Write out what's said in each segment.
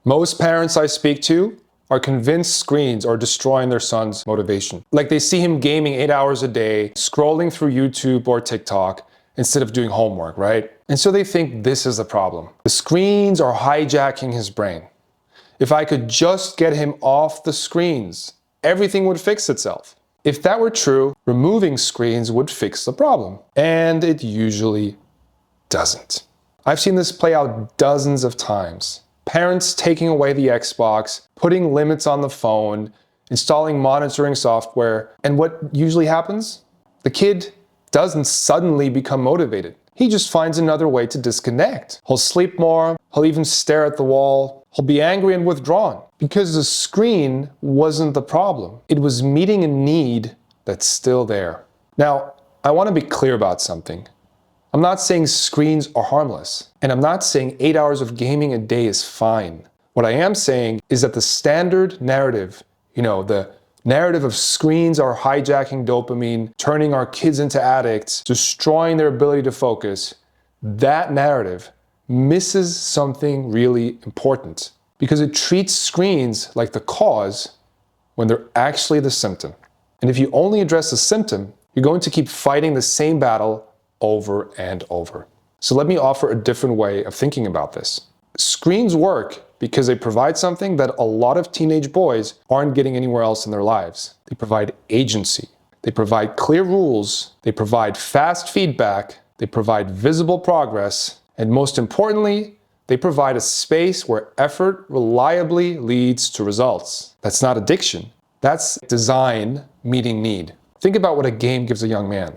Most parents I speak to are convinced screens are destroying their son's motivation. Like they see him gaming 8 hours a day, scrolling through YouTube or TikTok instead of doing homework, right? And so they think this is the problem. The screens are hijacking his brain. If I could just get him off the screens, everything would fix itself. If that were true, removing screens would fix the problem. And it usually doesn't. I've seen this play out dozens of times. Parents taking away the Xbox, putting limits on the phone, installing monitoring software, and what usually happens? The kid doesn't suddenly become motivated. He just finds another way to disconnect. He'll sleep more, he'll even stare at the wall, he'll be angry and withdrawn. Because the screen wasn't the problem. It was meeting a need that's still there. Now, I want to be clear about something. I'm not saying screens are harmless, and I'm not saying 8 hours of gaming a day is fine. What I am saying is that the standard narrative, the narrative of screens are hijacking dopamine, turning our kids into addicts, destroying their ability to focus, that narrative misses something really important because it treats screens like the cause when they're actually the symptom. And if you only address the symptom, you're going to keep fighting the same battle over and over. So let me offer a different way of thinking about this. Screens work because they provide something that a lot of teenage boys aren't getting anywhere else in their lives. They provide agency. They provide clear rules. They provide fast feedback. They provide visible progress. And most importantly, they provide a space where effort reliably leads to results. That's not addiction. That's design meeting need. Think about what a game gives a young man.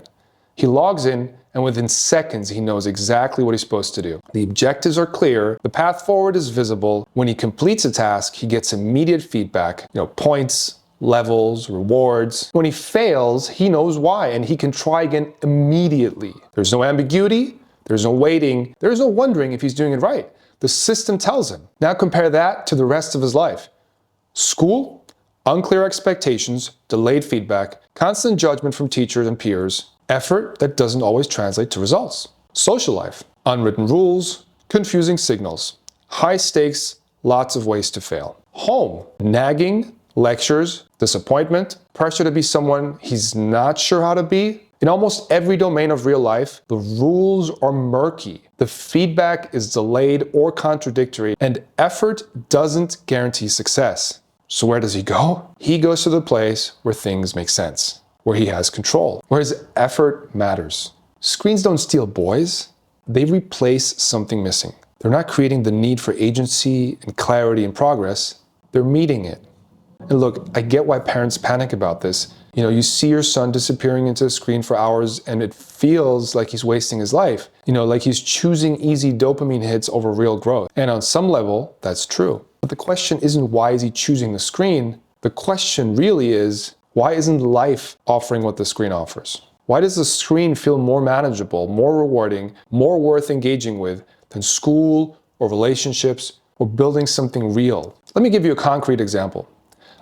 He logs in, and within seconds, he knows exactly what he's supposed to do. The objectives are clear, the path forward is visible. When he completes a task, he gets immediate feedback, points, levels, rewards. When he fails, he knows why, and he can try again immediately. There's no ambiguity, there's no waiting, there's no wondering if he's doing it right. The system tells him. Now compare that to the rest of his life. School, unclear expectations, delayed feedback, constant judgment from teachers and peers, effort that doesn't always translate to results. Social life, unwritten rules, confusing signals, high stakes, lots of ways to fail. Home, nagging, lectures, disappointment, pressure to be someone he's not sure how to be. In almost every domain of real life, the rules are murky. The feedback is delayed or contradictory, and effort doesn't guarantee success. So where does he go? He goes to the place where things make sense, where he has control, where his effort matters. Screens don't steal boys. They replace something missing. They're not creating the need for agency and clarity and progress. They're meeting it. And look, I get why parents panic about this. You see your son disappearing into a screen for hours and it feels like he's wasting his life. Like he's choosing easy dopamine hits over real growth. And on some level, that's true. But the question isn't why is he choosing the screen? The question really is, why isn't life offering what the screen offers? Why does the screen feel more manageable, more rewarding, more worth engaging with than school or relationships or building something real? Let me give you a concrete example.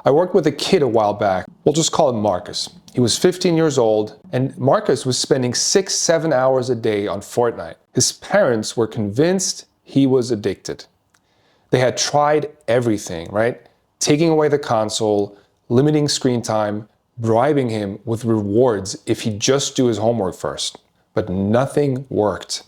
I worked with a kid a while back. We'll just call him Marcus. He was 15 years old, and Marcus was spending 6-7 hours a day on Fortnite. His parents were convinced he was addicted. They had tried everything, right? Taking away the console, limiting screen time, bribing him with rewards if he'd just do his homework first. But nothing worked.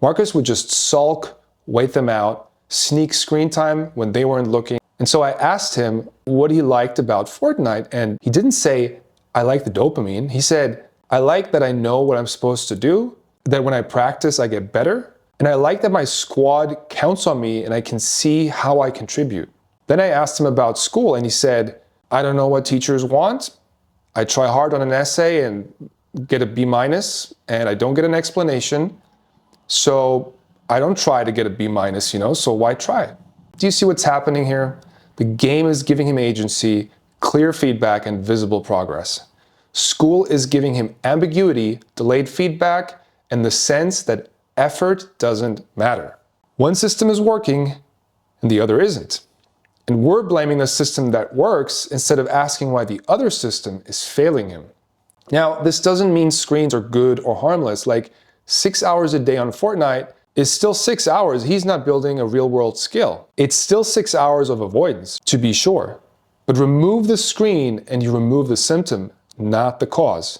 Marcus would just sulk, wait them out, sneak screen time when they weren't looking. And so I asked him what he liked about Fortnite, and he didn't say, I like the dopamine. He said, I like that I know what I'm supposed to do, that when I practice, I get better, and I like that my squad counts on me and I can see how I contribute. Then I asked him about school, and he said, I don't know what teachers want. I try hard on an essay and get a B-, and I don't get an explanation. So I don't try to get a B-, so why try? Do you see what's happening here? The game is giving him agency, clear feedback, and visible progress. School is giving him ambiguity, delayed feedback, and the sense that effort doesn't matter. One system is working and the other isn't. And we're blaming the system that works instead of asking why the other system is failing him. Now, this doesn't mean screens are good or harmless. Like 6 hours a day on Fortnite is still 6 hours. He's not building a real world skill. It's still 6 hours of avoidance, to be sure. But remove the screen and you remove the symptom, not the cause.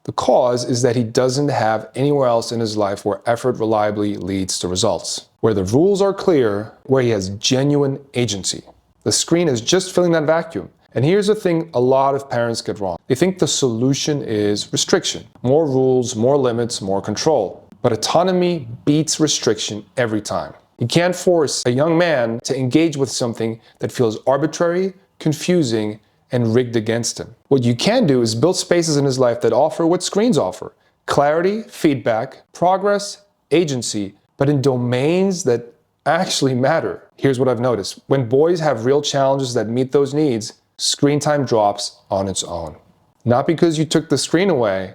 The cause is that he doesn't have anywhere else in his life where effort reliably leads to results, where the rules are clear, where he has genuine agency. The screen is just filling that vacuum. And here's the thing a lot of parents get wrong. They think the solution is restriction. More rules, more limits, more control. But autonomy beats restriction every time. You can't force a young man to engage with something that feels arbitrary, confusing, and rigged against him. What you can do is build spaces in his life that offer what screens offer: clarity, feedback, progress, agency, but in domains that actually matter. Here's what I've noticed. When boys have real challenges that meet those needs, screen time drops on its own. Not because you took the screen away,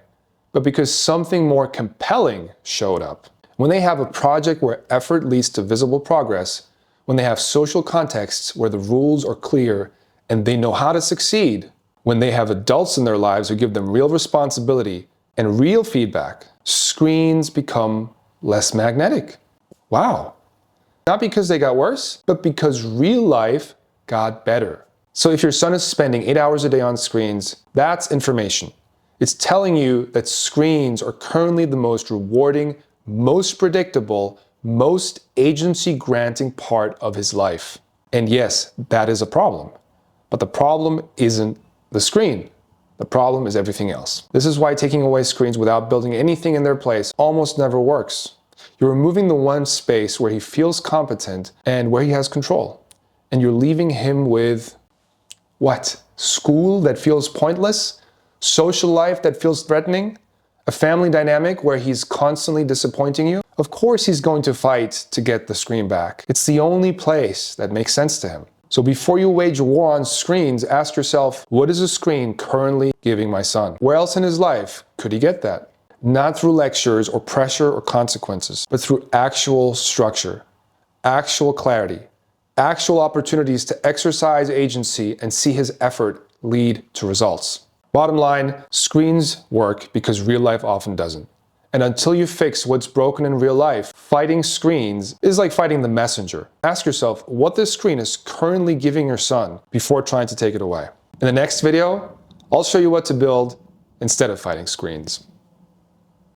but because something more compelling showed up. When they have a project where effort leads to visible progress, when they have social contexts where the rules are clear and they know how to succeed, when they have adults in their lives who give them real responsibility and real feedback, screens become less magnetic. Wow. Not because they got worse, but because real life got better. So if your son is spending 8 hours a day on screens, that's information. It's telling you that screens are currently the most rewarding, most predictable, most agency-granting part of his life. And yes, that is a problem. But the problem isn't the screen. The problem is everything else. This is why taking away screens without building anything in their place almost never works. You're removing the one space where he feels competent and where he has control. And you're leaving him with what? School that feels pointless? Social life that feels threatening? A family dynamic where he's constantly disappointing you? Of course he's going to fight to get the screen back. It's the only place that makes sense to him. So before you wage war on screens, ask yourself, what is a screen currently giving my son? Where else in his life could he get that? Not through lectures or pressure or consequences, but through actual structure, actual clarity, actual opportunities to exercise agency and see his effort lead to results. Bottom line, screens work because real life often doesn't. And until you fix what's broken in real life, fighting screens is like fighting the messenger. Ask yourself what this screen is currently giving your son before trying to take it away. In the next video, I'll show you what to build instead of fighting screens.